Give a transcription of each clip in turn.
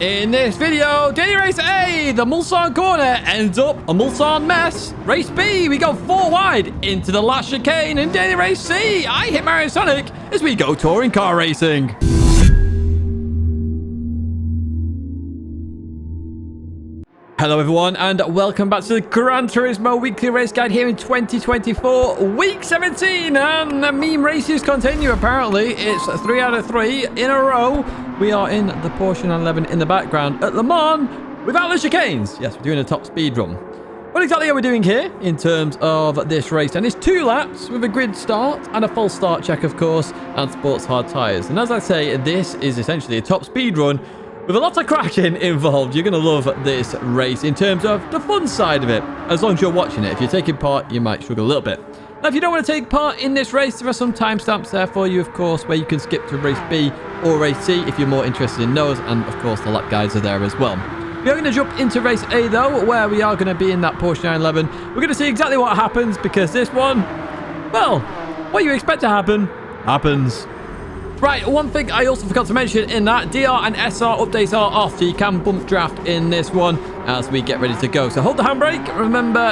In this video, daily race A, the Mulsanne corner ends up a Mulsanne mess. Race B, we go 4 wide into the last chicane. And daily race C, I hit Mario Sonic as we go touring car racing. Hello everyone and welcome back to the Gran Turismo weekly race guide here in 2024 week 17, and the meme races continue. Apparently it's 3 out of 3 in a row. We are in the Porsche 911 in the background at Le Mans without the chicanes. Yes, we're doing a top speed run. What exactly are we doing here in terms of this race? And it's 2 laps with a grid start and a full start check, of course, and sports hard tires. And as I say, this is essentially a top speed run with a lot of crashing involved. You're going to love this race in terms of the fun side of it, as long as you're watching it. If you're taking part, you might struggle a little bit. Now, if you don't want to take part in this race, there are some timestamps there for you, of course, where you can skip to race B or race C if you're more interested in those. And, of course, the lap guides are there as well. We are going to jump into race A, though, where we are going to be in that Porsche 911. We're going to see exactly what happens, because this one, well, what you expect to happen, happens. Right, one thing I also forgot to mention in that, DR and SR updates are off, so you can bump draft in this one as we get ready to go. So hold the handbrake. Remember,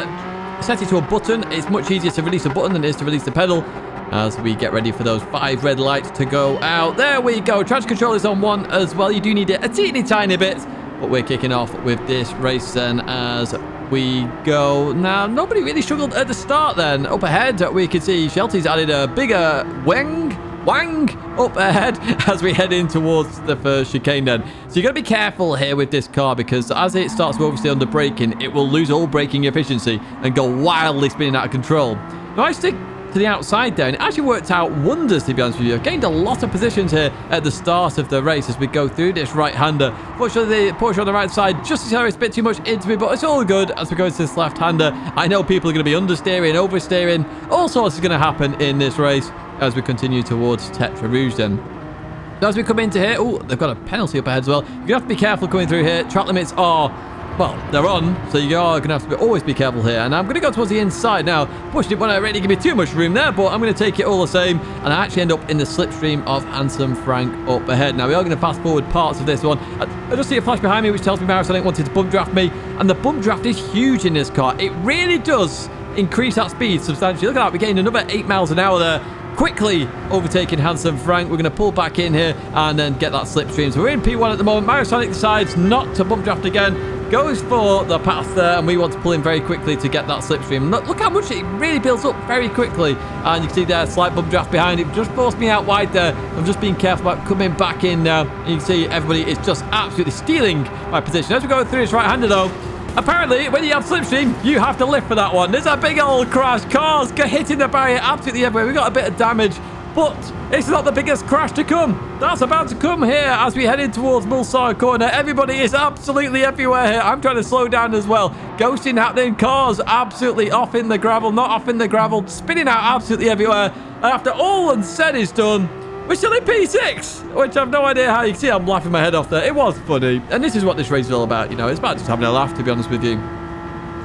set it to a button. It's much easier to release a button than it is to release the pedal as we get ready for those 5 red lights to go out. There we go. Traction control is on 1 as well. You do need it a teeny tiny bit, but we're kicking off with this race then as we go. Now, nobody really struggled at the start then. Up ahead, we can see Shelty's added a bigger wang up ahead as we head in towards the first chicane then. So you got to be careful here with this car, because as it starts to overstay under braking, it will lose all braking efficiency and go wildly spinning out of control. Now I stick to the outside there, and it actually worked out wonders, to be honest with you. I've gained a lot of positions here at the start of the race as we go through this right-hander. Fortunately, the Porsche on the right side just accelerates a bit too much into me, but it's all good as we go into this left-hander. I know people are going to be understeering, oversteering. All sorts is going to happen in this race as we continue towards Tetra Rouge then. Now, as we come into here, oh, they've got a penalty up ahead as well. You're going to have to be careful coming through here. Track limits are, well, they're on, so you are going to have to always be careful here. And I'm going to go towards the inside now. Push didn't want to really give me too much room there, but I'm going to take it all the same. And I actually end up in the slipstream of Handsome Frank up ahead. Now, we are going to fast forward parts of this one. I just see a flash behind me, which tells me Mario Sonic wanted to bump draft me. And the bump draft is huge in this car. It really does increase that speed substantially. Look at that, we're getting another 8 miles an hour there. Quickly overtaking Handsome Frank. We're going to pull back in here and then get that slipstream. So we're in P1 at the moment. Mario Sonic decides not to bump draft again. Goes for the pass there, and we want to pull in very quickly to get that slipstream. Look how much it really builds up very quickly. And you can see there, slight bump draft behind it. Just forced me out wide there. I'm just being careful about coming back in now. And you can see everybody is just absolutely stealing my position. As we go through this right-hander though, apparently, when you have slipstream, you have to lift for that one. There's a big old crash. Cars hitting the barrier absolutely everywhere. We've got a bit of damage, but it's not the biggest crash to come. That's about to come here as we head in towards Mulsanne corner. Everybody is absolutely everywhere here. I'm trying to slow down as well. Ghosting happening. Cars absolutely off in the gravel, not off in the gravel, spinning out absolutely everywhere. And after all said is done, we're still in P6, which I've no idea how. You can see I'm laughing my head off there. It was funny. And this is what this race is all about, you know. It's about just having a laugh, to be honest with you.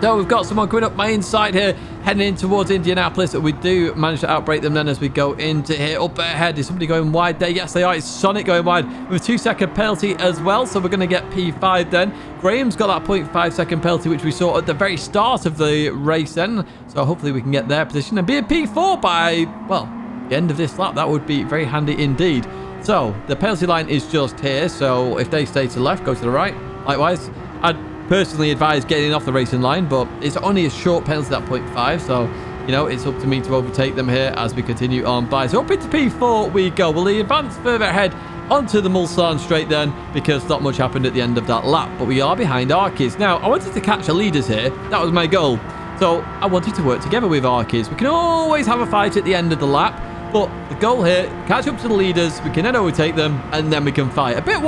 So we've got someone coming up my inside here, heading in towards Indianapolis. We do manage to outbrake them then as we go into here. Up ahead, is somebody going wide there? Yes, they are. It's Sonic going wide with a 2-second penalty as well. So we're going to get P5 then. Graham's got that 0.5-second penalty, which we saw at the very start of the race then. So hopefully we can get their position and be in P4 by, well, the end of this lap. That would be very handy indeed. So the penalty line is just here, so if they stay to the left, go to the right. Likewise, I'd personally advise getting off the racing line, but it's only a short penalty, that 0.5, so you know, it's up to me to overtake them here as we continue on by. So up into P4 we go. We'll advance further ahead onto the Mulsanne straight then, because not much happened at the end of that lap, but we are behind Arkies. Now, I wanted to catch the leaders here. That was my goal. So I wanted to work together with Arkies. We can always have a fight at the end of the lap, but the goal here, catch up to the leaders, we can then overtake them, and then we can fight. A bit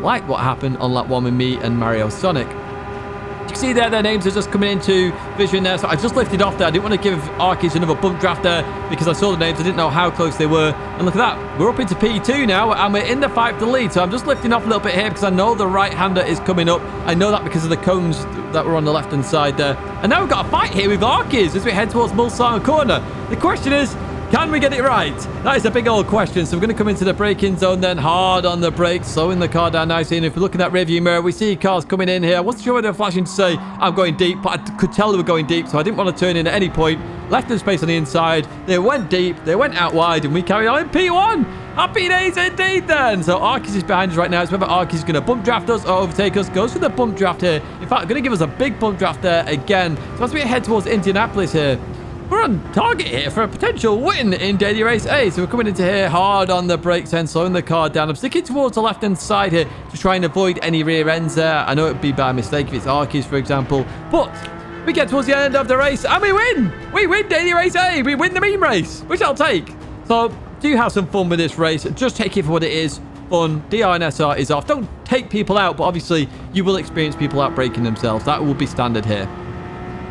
like what happened on lap 1 with me and Mario Sonic. You can see there, their names are just coming into vision there, so I just lifted off there. I didn't want to give Arkies another bump draft there because I saw the names. I didn't know how close they were. And look at that, we're up into P2 now, and we're in the fight for the lead. So I'm just lifting off a little bit here because I know the right-hander is coming up. I know that because of the cones that were on the left-hand side there. And now we've got a fight here with Arkies as we head towards Mulsanne corner. The question is, Can we get it right? That is a big old question. So we're going to come into the braking zone then, hard on the brakes, slowing the car down nicely. And if we look at that rearview mirror, we see cars coming in here. I wasn't sure whether they're flashing to say I'm going deep, but I could tell they were going deep, so I didn't want to turn in at any point. Left them space on the inside. They went deep, they went out wide, and we carried on in P1. Happy days indeed then. So Arcus is behind us right now. It's whether Arcus is going to bump draft us or overtake us. Goes for the bump draft here. In fact, going to give us a big bump draft there again. So as we head towards Indianapolis here, we're on target here for a potential win in Daily Race A. So we're coming into here hard on the brakes and slowing the car down. I'm sticking towards the left-hand side here to try and avoid any rear ends there. I know it would be by mistake if it's Arcus, for example. But we get towards the end of the race and we win. We win Daily Race A. We win the meme race, which I'll take. So do have some fun with this race. Just take it for what it is. Fun. DR and SR is off. Don't take people out, but obviously you will experience people out braking themselves. That will be standard here.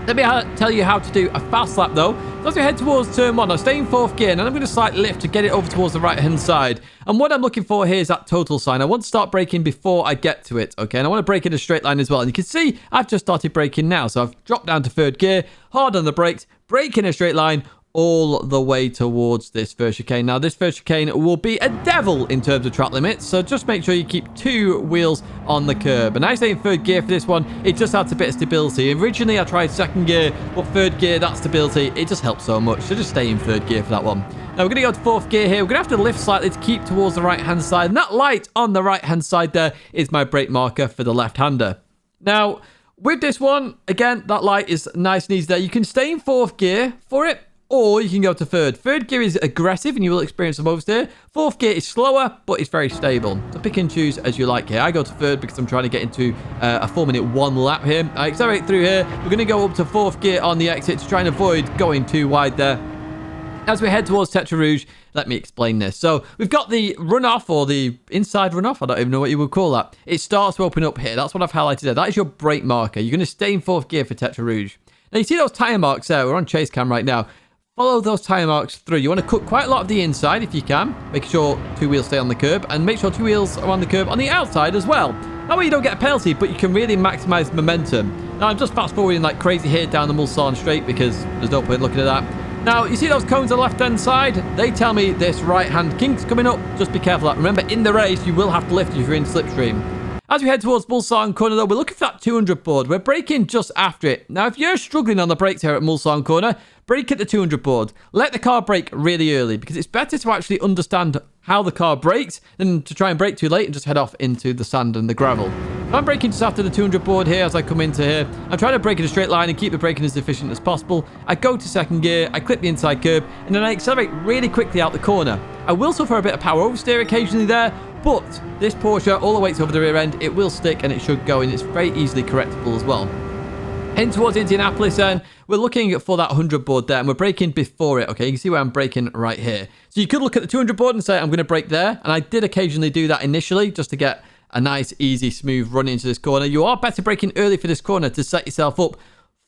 Let me tell you how to do a fast lap though. So as we head towards turn 1, I'll stay in 4th gear and I'm going to slightly lift to get it over towards the right hand side. And what I'm looking for here is that total sign. I want to start braking before I get to it, okay? And I want to brake in a straight line as well. And you can see I've just started braking now. So I've dropped down to 3rd gear, hard on the brakes, brake in a straight line, all the way towards this first chicane. Now, this first chicane will be a devil in terms of track limits, so just make sure you keep 2 wheels on the curb. And I stay in 3rd gear for this one. It just adds a bit of stability. Originally, I tried 2nd gear, but 3rd gear, that stability, it just helps so much. So just stay in 3rd gear for that one. Now, we're going to go to 4th gear here. We're going to have to lift slightly to keep towards the right-hand side. And that light on the right-hand side there is my brake marker for the left-hander. Now, with this one, again, that light is nice and easy there. You can stay in 4th gear for it, or you can go to 3rd. 3rd gear is aggressive and you will experience some oversteer. 4th gear is slower, but it's very stable. So pick and choose as you like here. I go to 3rd because I'm trying to get into a 4-minute 1 lap here. I accelerate through here. We're going to go up to 4th gear on the exit to try and avoid going too wide there. As we head towards Tetra Rouge, let me explain this. So we've got the runoff or the inside runoff. I don't even know what you would call that. It starts to open up here. That's what I've highlighted there. That is your brake marker. You're going to stay in 4th gear for Tetra Rouge. Now you see those tyre marks there. We're on chase cam right now. Follow those tyre marks through. You want to cut quite a lot of the inside if you can. Make sure 2 wheels stay on the curb and make sure 2 wheels are on the curb on the outside as well. That way you don't get a penalty, but you can really maximize momentum. Now I'm just fast forwarding like crazy here down the Mulsanne straight because there's no point looking at that. Now you see those cones on the left hand side? They tell me this right hand kink's coming up. Just be careful of that. Remember, in the race you will have to lift if you're in slipstream. As we head towards Mulsanne Corner, though, we're looking for that 200 board. We're braking just after it. Now, if you're struggling on the brakes here at Mulsanne Corner, brake at the 200 board. Let the car brake really early because it's better to actually understand how the car brakes than to try and brake too late and just head off into the sand and the gravel. I'm braking just after the 200 board here as I come into here. I'm trying to brake in a straight line and keep the braking as efficient as possible. I go to 2nd gear, I clip the inside curb, and then I accelerate really quickly out the corner. I will suffer a bit of power oversteer occasionally there, but this Porsche, all the weight's over the rear end, it will stick and it should go, and it's very easily correctable as well. Heading towards Indianapolis then, we're looking for that 100 board there, and we're braking before it, okay? You can see where I'm braking right here. So you could look at the 200 board and say, I'm going to brake there, and I did occasionally do that initially just to get a nice, easy, smooth run into this corner. You are better braking early for this corner to set yourself up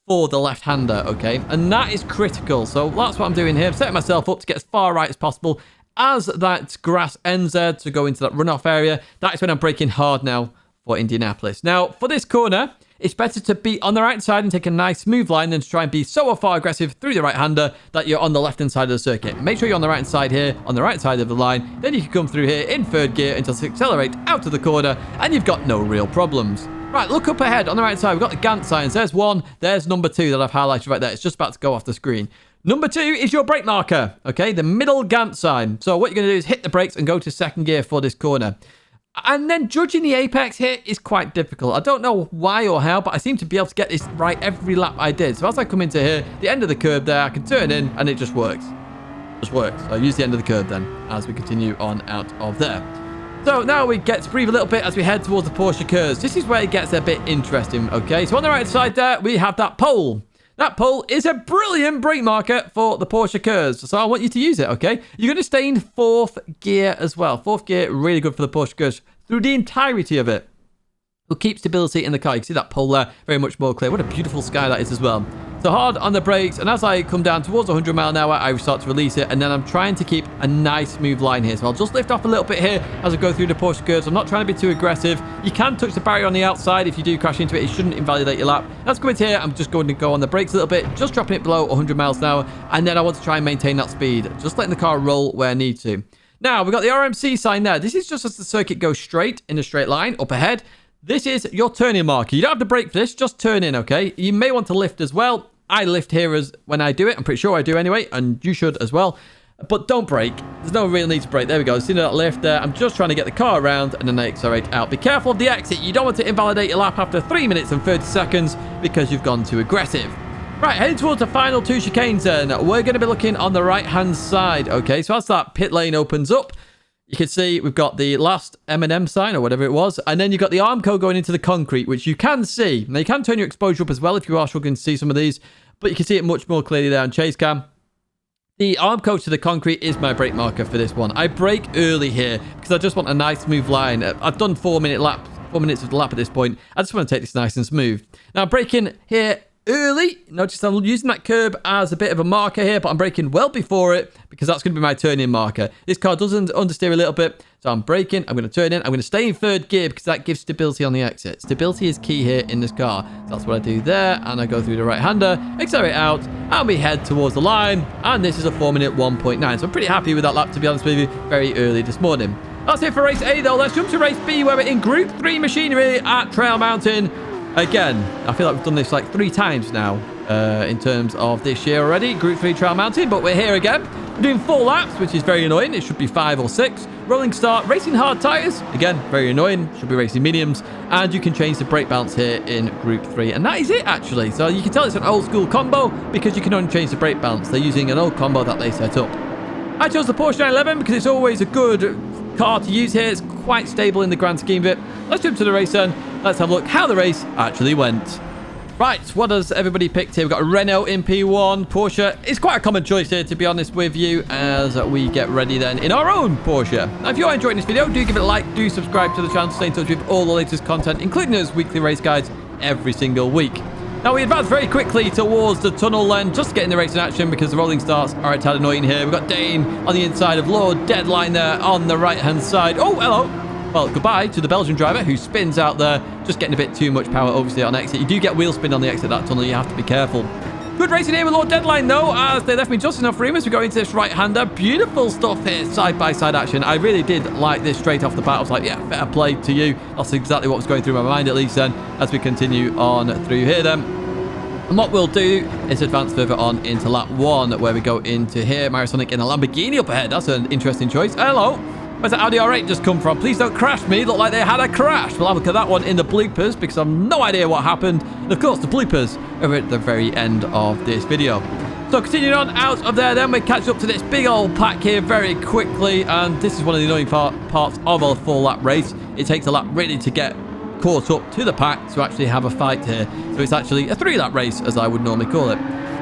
for the left-hander, okay? And that is critical. So that's what I'm doing here. I'm setting myself up to get as far right as possible. As that grass ends there to go into that runoff area, that is when I'm braking hard now for Indianapolis. Now, for this corner, it's better to be on the right side and take a nice smooth line than to try and be so far aggressive through the right-hander that you're on the left-hand side of the circuit. Make sure you're on the right side here, on the right side of the line. Then you can come through here in 3rd gear and just accelerate out of the corner, and you've got no real problems. Right, look up ahead on the right side. We've got the Gantt signs. There's 1. There's number 2 that I've highlighted right there. It's just about to go off the screen. Number 2 is your brake marker, okay? The middle Gantt sign. So what you're going to do is hit the brakes and go to 2nd gear for this corner. And then judging the apex here is quite difficult. I don't know why or how, but I seem to be able to get this right every lap I did. So as I come into here, the end of the curb there, I can turn in and it just works. Just works. So I use the end of the curb then as we continue on out of there. So now we get to breathe a little bit as we head towards the Porsche curves. This is where it gets a bit interesting, okay? So on the right side there, we have that pole. That pole is a brilliant brake marker for the Porsche curves. So I want you to use it, okay? You're going to stay in 4th gear as well. 4th gear, really good for the Porsche curves through the entirety of it. Will keep stability in the car. You can see that pole there, very much more clear. What a beautiful sky that is as well. So hard on the brakes, and as I come down towards 100 mile an hour, I start to release it, and then I'm trying to keep a nice smooth line here. So I'll just lift off a little bit here as I go through the Porsche curves. I'm not trying to be too aggressive. You can touch the barrier on the outside. If you do crash into it, it shouldn't invalidate your lap. Let's go into here. I'm just going to go on the brakes a little bit, just dropping it below 100 miles an hour, and then I want to try and maintain that speed, just letting the car roll where I need to. Now, we've got the RMC sign there. This is just as the circuit goes straight in a straight line up ahead. This is your turning marker. You don't have to brake for this, just turn in, okay? You may want to lift as well. I lift here as when I do it. I'm pretty sure I do anyway, and you should as well. But don't brake. There's no real need to brake. There we go. See that lift there? I'm just trying to get the car around, and then I accelerate out. Be careful of the exit. You don't want to invalidate your lap after 3 minutes and 30 seconds because you've gone too aggressive. Right, heading towards the final 2 chicanes then. We're going to be looking on the right-hand side. Okay, so as that pit lane opens up, you can see we've got the last M&M sign or whatever it was. And then you've got the Armco going into the concrete, which you can see. Now, you can turn your exposure up as well if you are struggling to see some of these. But you can see it much more clearly there on chase cam. The Armco to the concrete is my brake marker for this one. I brake early here because I just want a nice smooth line. I've done 4 minutes of the lap at this point. I just want to take this nice and smooth. Now, I'm braking here early. Notice I'm using that curb as a bit of a marker here, but I'm braking well before it because that's going to be my turn-in marker. This car doesn't understeer a little bit, so I'm braking. I'm going to turn in. I'm going to stay in third gear because that gives stability on the exit. Stability is key here in this car. So that's what I do there, and I go through the right-hander, accelerate out, and we head towards the line, and this is a 4-minute 1.9. So I'm pretty happy with that lap, to be honest with you, very early this morning. That's it for race A, though. Let's jump to race B, where we're in Group 3 machinery at Trail Mountain. Again, I feel like we've done this like 3 times now in terms of this year already. Group 3 Trail Mountain, but we're here again. We're doing 4 laps, which is very annoying. It should be 5 or 6. Rolling start, racing hard tyres. Again, very annoying. Should be racing mediums. And you can change the brake balance here in Group 3. And that is it, actually. So you can tell it's an old school combo because you can only change the brake balance. They're using an old combo that they set up. I chose the Porsche 911 because it's always a good car to use here. It's quite stable in the grand scheme of it. Let's jump to the race then. Let's have a look how the race actually went. Right, what has everybody picked here? We've got a Renault in P1, Porsche. It's quite a common choice here, to be honest with you, as we get ready then in our own Porsche. Now, if you're enjoying this video, do give it a like, do subscribe to the channel to stay in touch with all the latest content, including those weekly race guides every single week. Now, we advance very quickly towards the tunnel then, just getting the race in action because the rolling starts are a tad annoying here. We've got Dane on the inside of Lord, Deadline there on the right-hand side. Oh, hello. Well, goodbye to the Belgian driver who spins out there, just getting a bit too much power, obviously, on exit. You do get wheel spin on the exit of that tunnel. You have to be careful. Good racing here with Lord Deadline, though, as they left me just enough room as we go into this right-hander. Beautiful stuff here, side-by-side action. I really did like this straight off the bat. I was like, yeah, fair play to you. That's exactly what was going through my mind, at least then, as we continue on through here then. And what we'll do is advance further on into lap 1, where we go into here. Marisonic in a Lamborghini up ahead. That's an interesting choice. Hello. Where's that Audi R8 just come from? Please don't crash me. Look like they had a crash. We'll have a look at that one in the bloopers because I've no idea what happened. And of course, the bloopers are at the very end of this video. So continuing on out of there, then we catch up to this big old pack here very quickly. And this is one of the annoying parts of a full lap race. It takes a lap really to get caught up to the pack to actually have a fight here. So it's actually a 3-lap race, as I would normally call it.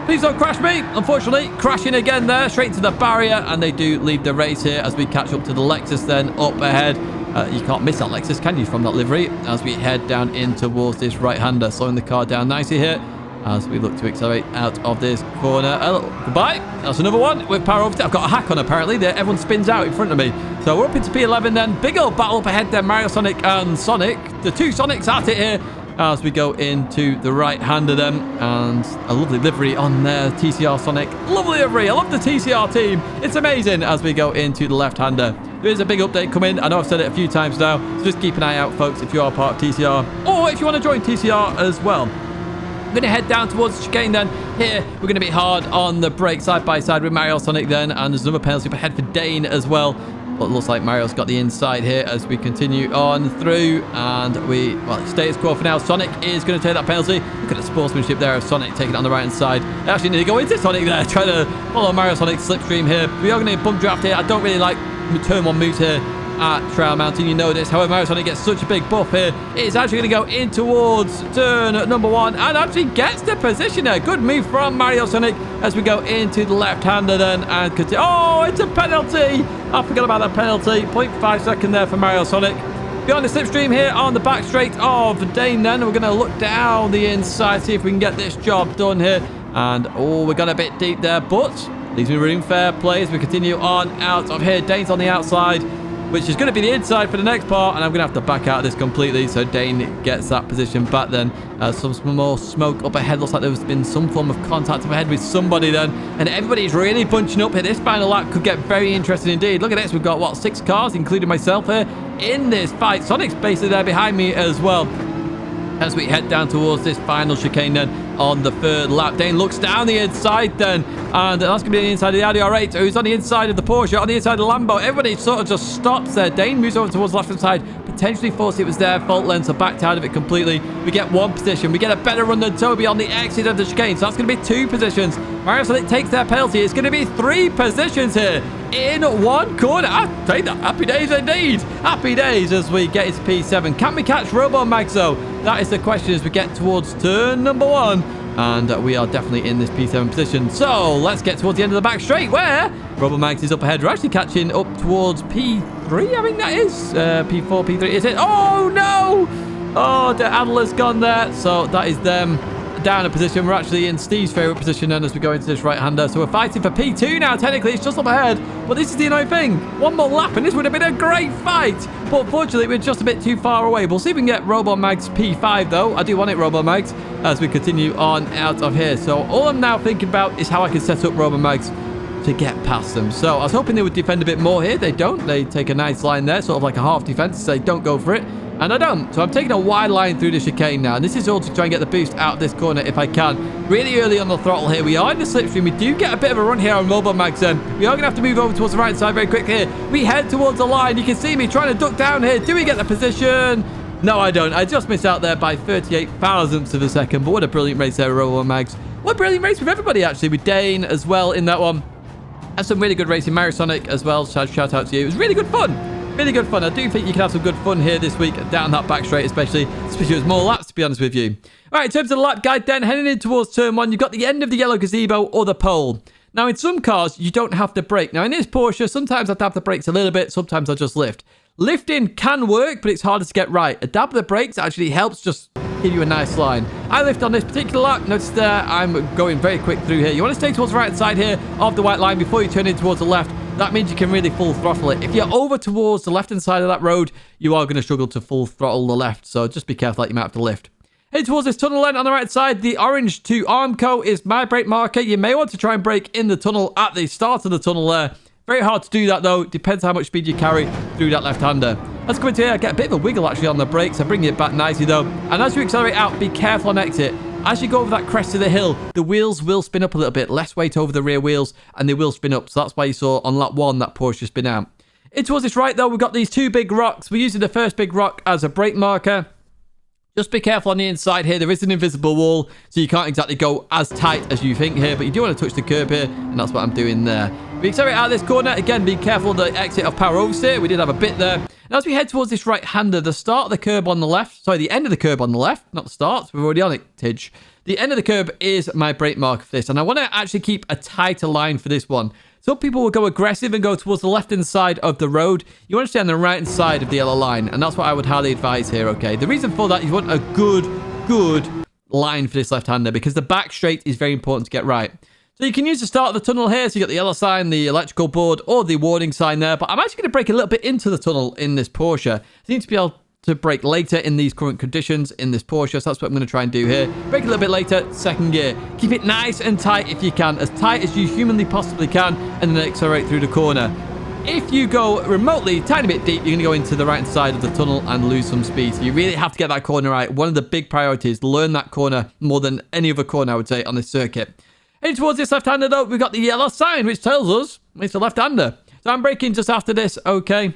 Please don't crash me. Unfortunately, crashing again there, straight to the barrier, and they do leave the race here as we catch up to the Lexus then up ahead. You can't miss that Lexus, can you, from that livery, as we head down in towards this right-hander, slowing the car down nicely here as we look to accelerate out of this corner. Goodbye. That's another one with power over. I've got a hack on, apparently. Everyone spins out in front of me. So we're up into P11 then. Big old battle up ahead then. Mario Sonic and Sonic. The 2 Sonics at it here as we go into the right-hander then. And a lovely livery on there. TCR Sonic. Lovely livery. I love the TCR team. It's amazing as we go into the left-hander. There is a big update coming. I know I've said it a few times now. So just keep an eye out, folks, if you are part of TCR. Or if you want to join TCR as well. We're going to head down towards the chicane then. Here, we're going to be hard on the brake side by side with Mario Sonic then. And there's another penalty up ahead for Dane as well. But it looks like Mario's got the inside here as we continue on through. And well, status quo for now. Sonic is going to take that penalty. Look at the sportsmanship there of Sonic taking it on the right-hand side. I actually need to go into Sonic there, trying to follow Mario Sonic's slipstream here. We are going to bump draft here. I don't really like turn 1 moves here at Trail Mountain, you know this. However, Mario Sonic gets such a big buff here. It's actually going to go in towards turn number 1 and actually gets the position there. Good move from Mario Sonic as we go into the left-hander then and continue. Oh, it's a penalty. I forgot about that penalty. 0.5 second there for Mario Sonic. Behind the slipstream here on the back straight of Dane then. We're going to look down the inside, see if we can get this job done here And, oh, we got a bit deep there, but leaves me room. Fair play as we continue on out of here. Dane's on the outside, which is going to be the inside for the next part, and I'm going to have to back out of this completely, so Dane gets that position back then. Some more smoke up ahead. Looks like there's been some form of contact up ahead with somebody then, and everybody's really bunching up here. This final lap could get very interesting indeed. Look at this. We've got, what, 6 cars, including myself here, in this fight. Sonic's basically there behind me as well, as we head down towards this final chicane then on the 3rd lap. Dane looks down the inside then, and that's going to be the inside of the Audi R8, who's on the inside of the Porsche, on the inside of the Lambo. Everybody sort of just stops there. Dane moves over towards the left-hand side, potentially forced it was their fault then, so backed out of it completely. We get 1 position. We get a better run than Toby on the exit of the chicane, so that's going to be 2 positions. Mario Sonic takes their penalty. It's going to be 3 positions here in 1 corner. I take that. Happy days indeed. Happy days as we get into P7. Can we catch Robo Mags though? That is the question as we get towards turn number 1. And we are definitely in this P7 position. So let's get towards the end of the back straight where Robo Mags is up ahead. We're actually catching up towards P3. I think that is P4, P3. Is it? Oh no! Oh, the Adler's gone there. So that is them down a position. We're actually in Steve's favourite position then as we go into this right-hander. So we're fighting for P2 now. Technically, it's just up ahead. But this is the annoying thing. 1 more lap and this would have been a great fight. But unfortunately, we're just a bit too far away. We'll see if we can get Robo Mags P5 though. I do want it, Robo Mags, as we continue on out of here. So all I'm now thinking about is how I can set up Robo Mags to get past them. So I was hoping they would defend a bit more here. They don't. They take a nice line there, sort of like a half defense. They don't go for it. And I don't. So I'm taking a wide line through the chicane now. And this is all to try and get the boost out of this corner if I can. Really early on the throttle here. We are in the slipstream. We do get a bit of a run here on Robo Mags then. We are going to have to move over towards the right side very quickly here. We head towards the line. You can see me trying to duck down here. Do we get the position? No, I don't. I just missed out there by 38 thousandths of a second. But what a brilliant race there, Robo Mags. What a brilliant race with everybody, actually. With Dane as well in that one. And some really good racing. Mario Sonic as well. Shout out to you. It was really good fun. Really good fun. I do think you can have some good fun here this week down that back straight, especially with more laps, to be honest with you. All right, in terms of the lap guide then, heading in towards turn 1, you've got the end of the yellow gazebo or the pole. Now, in some cars, you don't have to brake. Now, in this Porsche, sometimes I tap the brakes a little bit, sometimes I just lift. Lifting can work, but it's harder to get right. A dab of the brakes actually helps just give you a nice line. I lift on this particular lap. Notice there, I'm going very quick through here. You want to stay towards the right side here of the white line before you turn in towards the left. That means you can really full throttle it. If you're over towards the left-hand side of that road, you are going to struggle to full throttle the left. So just be careful that you might have to lift. Head towards this tunnel then on the right side. The orange to Armco is my brake marker. You may want to try and brake in the tunnel at the start of the tunnel there. Very hard to do that though. Depends how much speed you carry through that left-hander. Let's come into here. Get a bit of a wiggle actually on the brakes. I bring it back nicely though. And as you accelerate out, be careful on exit. As you go over that crest of the hill, the wheels will spin up a little bit. Less weight over the rear wheels, and they will spin up. So that's why you saw on lap 1 that Porsche spin out. In towards this right, though, we've got these 2 big rocks. We're using the first big rock as a brake marker. Just be careful on the inside here. There is an invisible wall, so you can't exactly go as tight as you think here. But you do want to touch the curb here, and that's what I'm doing there. We accelerate out of this corner. Again, be careful of the exit of power oversteer. We did have a bit there. And as we head towards this right-hander, the start of the curb on the left, sorry, the end of the curb on the left, not the start, we're already on it, Tidge. The end of the curb is my brake mark for this, and I want to actually keep a tighter line for this one. Some people will go aggressive and go towards the left-hand side of the road. You want to stay on the right-hand side of the yellow line, and that's what I would highly advise here, okay? The reason for that is you want a good line for this left-hander because the back straight is very important to get right. So you can use the start of the tunnel here. So you got the yellow sign, the electrical board, or the warning sign there. But I'm actually going to brake a little bit into the tunnel in this Porsche. I need to be able to brake later in these current conditions in this Porsche. So that's what I'm going to try and do here. Brake a little bit later, second gear. Keep it nice and tight if you can. As tight as you humanly possibly can. And then accelerate through the corner. If you go remotely, tiny bit deep, you're going to go into the right side of the tunnel and lose some speed. So you really have to get that corner right. One of the big priorities, learn that corner more than any other corner, I would say, on this circuit. Heading towards this left-hander, though, we've got the yellow sign, which tells us it's a left-hander. So I'm braking just after this, okay.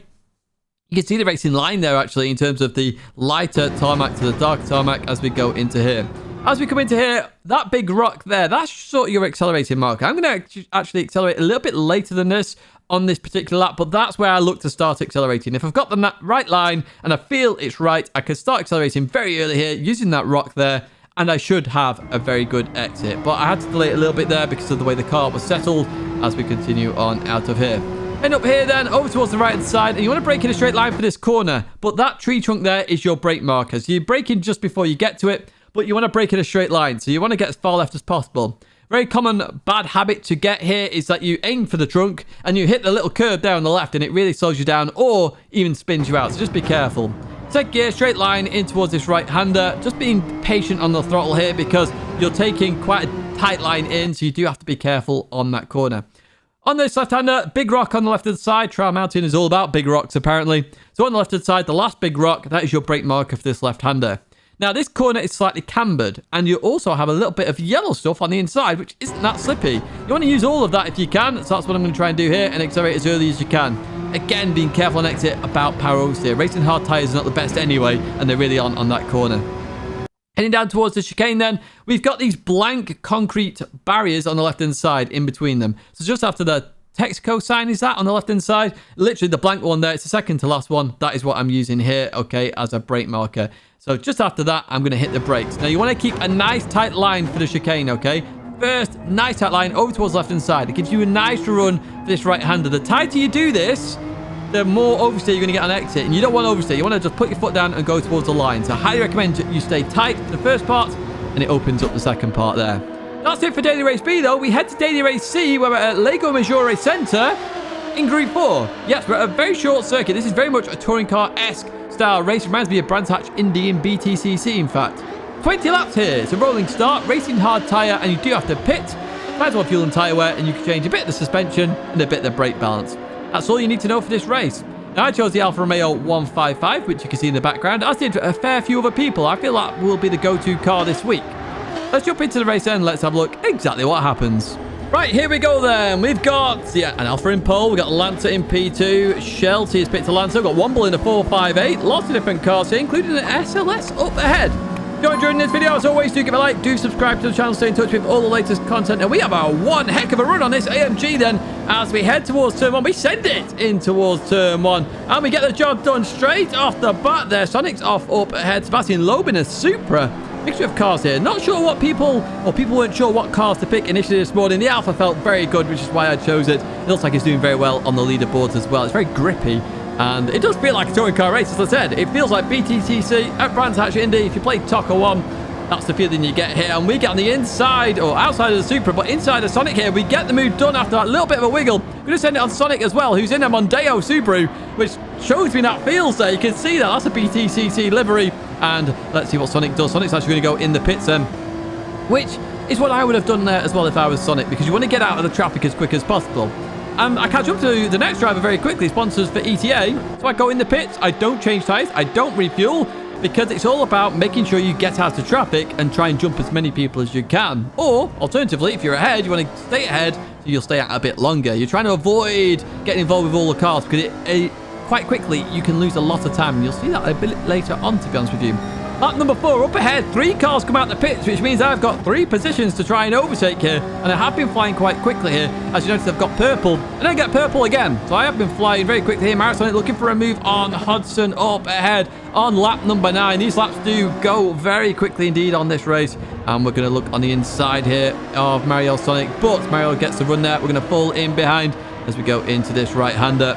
You can see the racing line there, actually, in terms of the lighter tarmac to the darker tarmac as we go into here. As we come into here, that big rock there, that's sort of your accelerating marker. I'm going to actually accelerate a little bit later than this on this particular lap, but that's where I look to start accelerating. If I've got the right line and I feel it's right, I can start accelerating very early here using that rock there. And I should have a very good exit. But I had to delay it a little bit there because of the way the car was settled as we continue on out of here. End up here then, over towards the right-hand side. And you want to brake in a straight line for this corner. But that tree trunk there is your brake marker. So you're braking just before you get to it. But you want to brake in a straight line. So you want to get as far left as possible. Very common bad habit to get here is that you aim for the trunk and you hit the little curve there on the left and it really slows you down or even spins you out. So just be careful. Set gear, straight line in towards this right-hander. Just being patient on the throttle here because you're taking quite a tight line in, so you do have to be careful on that corner. On this left-hander, big rock on the left-hand side. Trial Mountain is all about big rocks, apparently. So on the left-hand side, the last big rock, that is your brake marker for this left-hander. Now, this corner is slightly cambered, and you also have a little bit of yellow stuff on the inside, which isn't that slippy. You want to use all of that if you can, so that's what I'm going to try and do here, and accelerate as early as you can. Again, being careful on exit about power oversteer. Racing hard tyres are not the best anyway, and they're really on that corner. Heading down towards the chicane then, we've got these blank concrete barriers on the left-hand side in between them. So just after the Texaco sign is that on the left-hand side, literally the blank one there, it's the second to last one. That is what I'm using here, okay, as a brake marker. So just after that, I'm going to hit the brakes. Now, you want to keep a nice tight line for the chicane, okay? First, nice tight line over towards the left-hand side. It gives you a nice run for this right-hander. The tighter you do this, the more oversteer you're going to get on exit. And you don't want oversteer. You want to just put your foot down and go towards the line. So I highly recommend you stay tight for the first part, and it opens up the second part there. That's it for Daily Race B, though. We head to Daily Race C, where we're at Lago Maggiore Centre in Group 4. Yes, we're at a very short circuit. This is very much a touring car-esque style race. Reminds me of Brands Hatch Indy and BTCC, in fact. 20 laps here. It's a rolling start, racing hard tyre, and you do have to pit. Depends on fuel and tyre wear, and you can change a bit of the suspension and a bit of the brake balance. That's all you need to know for this race. Now, I chose the Alfa Romeo 155, which you can see in the background, as did a fair few other people. I feel that will be the go-to car this week. Let's jump into the race and let's have a look exactly what happens. Right, here we go then. We've got an Alfa in pole. We've got Lancer in P2. Shelty has picked a Lancer. We've got Womble in a 458. Lots of different cars here, including an SLS up ahead. If you enjoyed this video, as always, do give a like, do subscribe to the channel, stay in touch with all the latest content, and we have one heck of a run on this AMG then, as we head towards turn 1. We send it in towards turn 1, and we get the job done straight off the bat there. Sonic's off up ahead. Sebastian Loeb in a Supra. Mixture of cars here. Not sure what people weren't sure what cars to pick initially this morning. The Alfa felt very good, which is why I chose it. It looks like it's doing very well on the leaderboards as well. It's very grippy. And it does feel like a touring car race, as I said. It feels like BTCC at Brands Hatch Indy. If you play Toca 1, that's the feeling you get here. And we get on the inside, or outside of the Supra, but inside the Sonic here. We get the move done after that little bit of a wiggle. We're going to send it on Sonic as well, who's in a Mondeo Subaru, which shows me that feels there. You can see that. That's a BTCC livery. And let's see what Sonic does. Sonic's actually going to go in the pits then, which is what I would have done there as well if I was Sonic, because you want to get out of the traffic as quick as possible. I catch up to the next driver very quickly, sponsors for ETA. So I go in the pits, I don't change tyres, I don't refuel, because it's all about making sure you get out of traffic and try and jump as many people as you can. Or, alternatively, if you're ahead, you want to stay ahead, so you'll stay out a bit longer. You're trying to avoid getting involved with all the cars, because quite quickly, you can lose a lot of time. And you'll see that a bit later on, to be honest with you. Lap number 4, up ahead. 3 cars come out the pits, which means I've got 3 positions to try and overtake here. And I have been flying quite quickly here. As you notice, I've got purple. And I get purple again. So I have been flying very quickly here. Marathon looking for a move on Hudson up ahead on lap number 9. These laps do go very quickly indeed on this race. And we're going to look on the inside here of Mario Sonic. But Mario gets the run there. We're going to pull in behind as we go into this right-hander.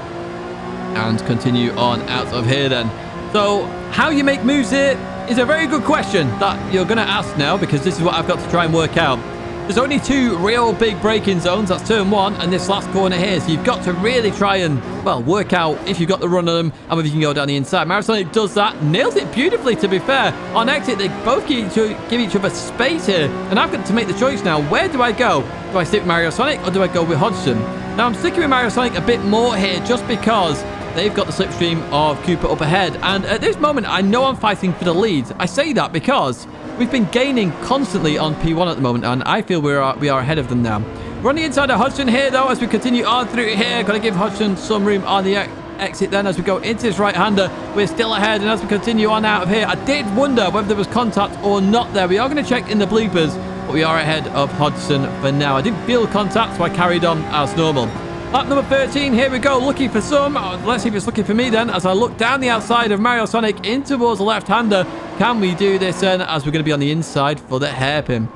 And continue on out of here then. So how you make moves here is a very good question that you're going to ask now, because this is what I've got to try and work out. There's only 2 real big braking zones. That's turn 1 and this last corner here. So you've got to really try and, well, work out if you've got the run on them and whether you can go down the inside. Marisonic does that. Nails it beautifully, to be fair. On exit, they both give each other space here. And I've got to make the choice now. Where do I go? Do I stick with Mario Sonic or do I go with Hodgson? Now, I'm sticking with Mario Sonic a bit more here just because they've got the slipstream of Cooper up ahead. And at this moment, I know I'm fighting for the lead. I say that because we've been gaining constantly on P1 at the moment, and I feel we are ahead of them now. We're on the inside of Hodgson here, though, as we continue on through here. Got to give Hodgson some room on the exit then as we go into this right-hander. We're still ahead, and as we continue on out of here, I did wonder whether there was contact or not there. We are going to check in the bloopers, but we are ahead of Hodgson for now. I didn't feel contact, so I carried on as normal. Lap number 13, here we go, looking for some. Let's see if it's looking for me then, as I look down the outside of Mario Sonic in towards the left-hander. Can we do this then, as we're going to be on the inside for the hairpin?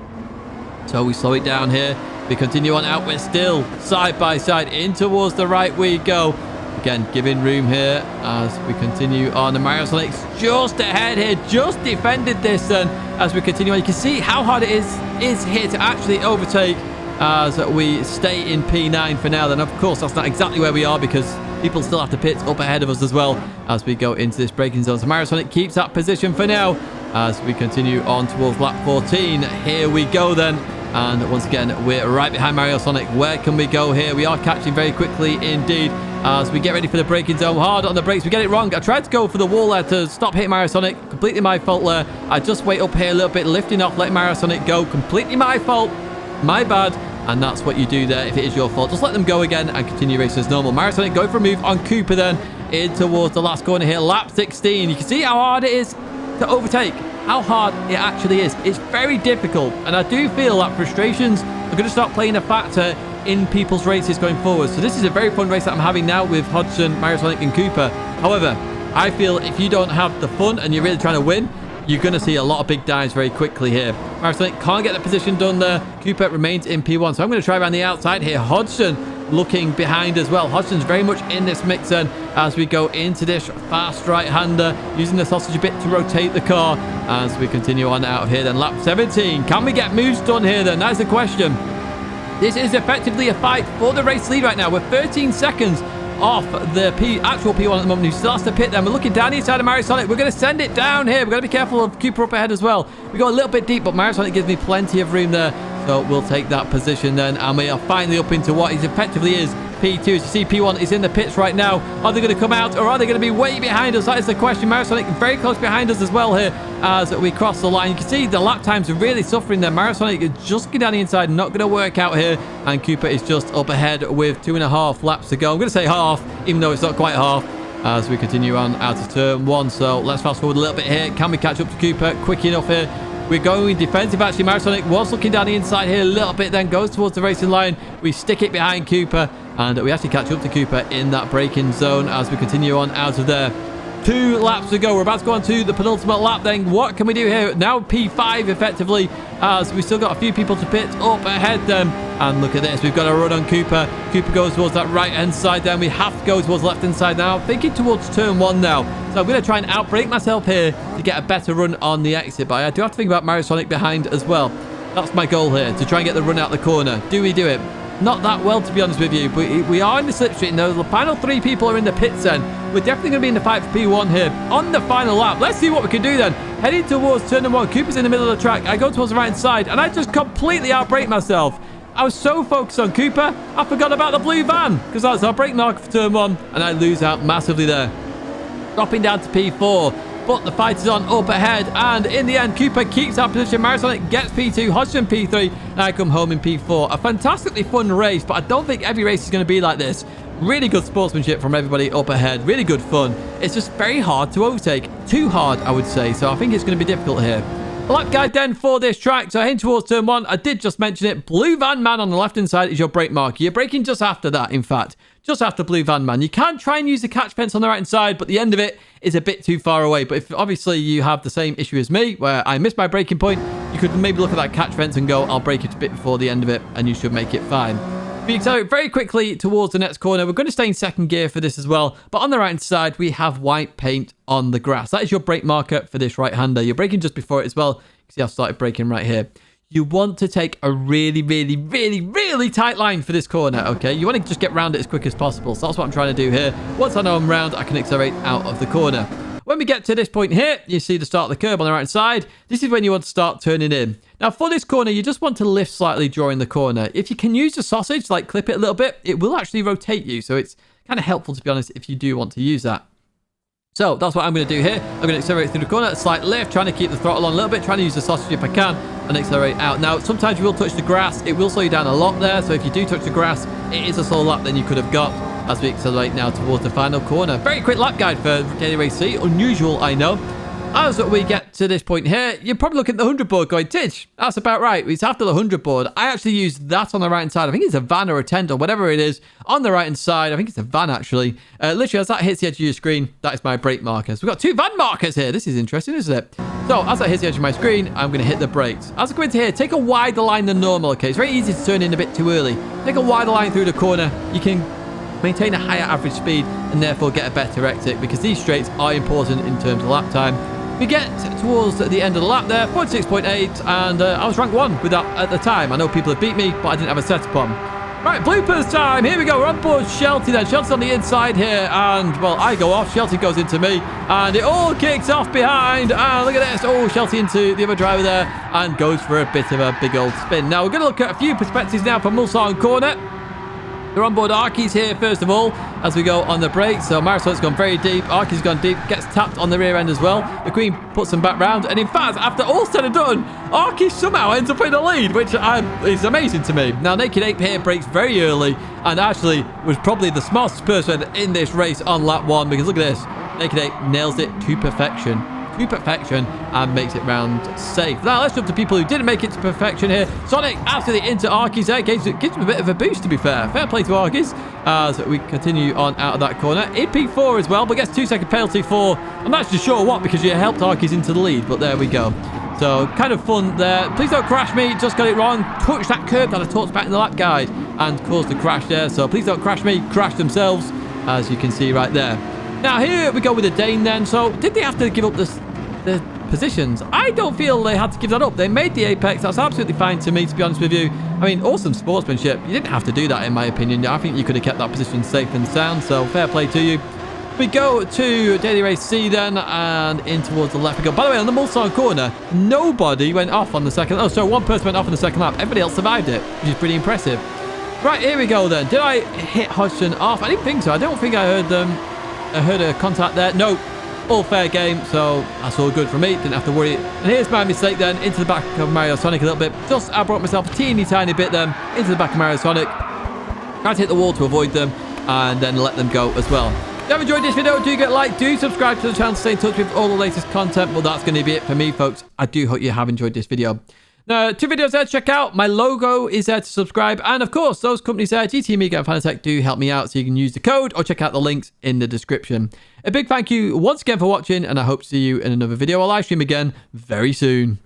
So we slow it down here. We continue on out. We're still side by side in towards the right we go. Again, giving room here as we continue on. The Mario Sonic's just ahead here, just defended this then as we continue on. You can see how hard it is here to actually overtake as we stay in P9 for now. Then, of course, that's not exactly where we are because people still have to pit up ahead of us as well as we go into this braking zone. So Mario Sonic keeps that position for now as we continue on towards lap 14. Here we go then. And once again, we're right behind Mario Sonic. Where can we go here? We are catching very quickly indeed as we get ready for the braking zone. Hard on the brakes. We get it wrong. I tried to go for the wall there to stop hitting Mario Sonic. Completely my fault there. I just wait up here a little bit, lifting off, letting Mario Sonic go. Completely my fault. My bad. And that's what you do there if it is your fault. Just let them go again and continue racing as normal. Mario Sonic going for a move on Cooper then in towards the last corner here. Lap 16. You can see how hard it is to overtake. How hard it actually is. It's very difficult. And I do feel that frustrations are going to start playing a factor in people's races going forward. So this is a very fun race that I'm having now with Hodgson, Mario Sonic and Cooper. However, I feel if you don't have the fun and you're really trying to win, you're going to see a lot of big dives very quickly here. Mario Sonic can't get the position done there. Cooper remains in P1. So I'm going to try around the outside here. Hodgson looking behind as well. Hodgson's very much in this mix then as we go into this fast right-hander, using the sausage a bit to rotate the car as we continue on out of here. Then lap 17. Can we get moves done here then? That's the question. This is effectively a fight for the race lead right now. We're 13 seconds off the actual P1 at the moment, who still has to pit them. We're looking down the inside of Mario Sonic. We're going to send it down here. We've got to be careful of Cooper up ahead as well. We go a little bit deep, but Mario Sonic gives me plenty of room there. So we'll take that position then. And we are finally up into what is effectively is P2. As you see, P1 is in the pits right now. Are they going to come out or are they going to be way behind us? That is the question. Mario Sonic very close behind us as well here as we cross the line. You can see the lap times are really suffering there. Mario Sonic is just getting down the inside, not going to work out here. And Cooper is just up ahead with 2.5 laps to go. I'm going to say half, even though it's not quite half, as we continue on out of turn 1. So let's fast forward a little bit here. Can we catch up to Cooper quick enough here? We're going defensive, actually. Mario Sonic was looking down the inside here a little bit, then goes towards the racing line. We stick it behind Cooper, and we actually catch up to Cooper in that braking zone as we continue on out of there. 2 laps to go. We're about to go on to the penultimate lap then. What can we do here? Now P5 effectively, as we still got a few people to pit up ahead then. And look at this. We've got a run on Cooper. Cooper goes towards that right-hand side then. We have to go towards the left-hand side now. Thinking towards turn 1 now. So I'm going to try and outbrake myself here to get a better run on the exit. But I do have to think about Mario Sonic behind as well. That's my goal here, to try and get the run out the corner. Do we do it? Not that well, to be honest with you, but we are in the slipstream. The final 3 people are in the pits then. We're definitely going to be in the fight for P1 here on the final lap. Let's see what we can do then. Heading towards turn 1. Cooper's in the middle of the track. I go towards the right side, and I just completely outbrake myself. I was so focused on Cooper, I forgot about the blue van, because that's our brake marker for turn 1, and I lose out massively there. Dropping down to P4. But the fight is on up ahead, and in the end, Cooper keeps that position. Mario Sonic gets P2, Hodgson P3, and I come home in P4. A fantastically fun race, but I don't think every race is going to be like this. Really good sportsmanship from everybody up ahead. Really good fun. It's just very hard to overtake. Too hard, I would say. So I think it's going to be difficult here. Lap guide then for this track. So heading towards turn 1, I did just mention it. Blue Van Man on the left-hand side is your brake marker. You're braking just after that, in fact. Just after Blue Van Man. You can try and use the catch fence on the right-hand side, but the end of it is a bit too far away. But if obviously you have the same issue as me, where I missed my braking point, you could maybe look at that catch fence and go, I'll brake it a bit before the end of it, and you should make it fine. We accelerate very quickly towards the next corner. We're going to stay in second gear for this as well. But on the right-hand side, we have white paint on the grass. That is your brake marker for this right-hander. You're braking just before it as well. See, I've started braking right here. You want to take a really, really, really, really tight line for this corner, okay? You want to just get round it as quick as possible. So that's what I'm trying to do here. Once I know I'm round, I can accelerate out of the corner. When we get to this point here, you see the start of the curb on the right side. This is when you want to start turning in. Now, for this corner, you just want to lift slightly during the corner. If you can use the sausage, like clip it a little bit, it will actually rotate you. So it's kind of helpful, to be honest, if you do want to use that. So that's what I'm going to do here. I'm going to accelerate through the corner, a slight lift, trying to keep the throttle on a little bit, trying to use the sausage if I can, and accelerate out. Now, sometimes you will touch the grass. It will slow you down a lot there. So if you do touch the grass, it is a slower lap than you could have got as we accelerate now towards the final corner. Very quick lap guide for Daily Race C. Unusual, I know. As we get to this point here, you're probably looking at the 100 board going, Tidge, that's about right. It's after the 100 board. I actually use that on the right-hand side. I think it's a van or a tent or whatever it is on the right-hand side. I think it's a van, actually. Literally, as that hits the edge of your screen, that is my brake markers. We've got 2 van markers here. This is interesting, isn't it? So, as that hits the edge of my screen, I'm going to hit the brakes. As I go into here, take a wider line than normal, okay? It's very easy to turn in a bit too early. Take a wider line through the corner. You can maintain a higher average speed, and therefore get a better exit, because these straights are important in terms of lap time. We get towards the end of the lap there, 46.8, and I was rank 1 with that at the time. I know people have beat me, but I didn't have a setup on. Right, bloopers time. Here we go. We're on board Shelty then. Shelty's on the inside here, and, well, I go off. Shelty goes into me, and it all kicks off behind. And look at this. Oh, Shelty into the other driver there, and goes for a bit of a big old spin. Now, we're going to look at a few perspectives now from Mulsanne Corner. They're on board Arky's here, first of all, as we go on the break. So Marisone's gone very deep. Arky's gone deep, gets tapped on the rear end as well. The Queen puts them back round. And in fact, after all said and done, Arky somehow ends up in the lead, which is amazing to me. Now, Naked Ape here breaks very early and actually was probably the smartest person in this race on lap 1, because look at this. Naked Ape nails it to perfection. And makes it round safe. Now let's jump to people who didn't make it to perfection here. Sonic absolutely into Arky's there. Gives him a bit of a boost, to be fair. Fair play to Arky's as we continue on out of that corner. In P4 as well, but gets 2-second penalty for, I'm not actually sure what, because you helped Arky's into the lead, but there we go. So kind of fun there. Please don't crash me. Just got it wrong. Touched that curb that I talked about in the lap guide and caused a crash there. So please don't crash me. Crash themselves, as you can see right there. Now here we go with the Dane then. So did they have to give up the positions? I don't feel they had to give that up. They made the apex. That's absolutely fine to me, to be honest with you. I mean, awesome sportsmanship. You didn't have to do that, in my opinion. I think you could have kept that position safe and sound, so fair play to you. We go to Daily Race C then, and in towards the left we go. By the way, on the Mulsanne corner, nobody went off on the second. Oh, so one person went off on the second lap. Everybody else survived it, which is pretty impressive. Right, here we go then. Did I hit Hodgson off? I didn't think so. I don't think I heard a contact there. No. All fair game, so that's all good for me. Didn't have to worry. And here's my mistake then, into the back of Mario Sonic a little bit. Just I brought myself a teeny tiny bit then into the back of Mario Sonic. Tried to hit the wall to avoid them and then let them go as well. If you have enjoyed this video, do get a like, do subscribe to the channel to stay in touch with all the latest content. Well, that's going to be it for me, folks. I do hope you have enjoyed this video. Now, 2 videos there to check out. My logo is there to subscribe. And of course, those companies there, GT Amiga and Fanatec, do help me out, so you can use the code or check out the links in the description. A big thank you once again for watching, and I hope to see you in another video or live stream again very soon.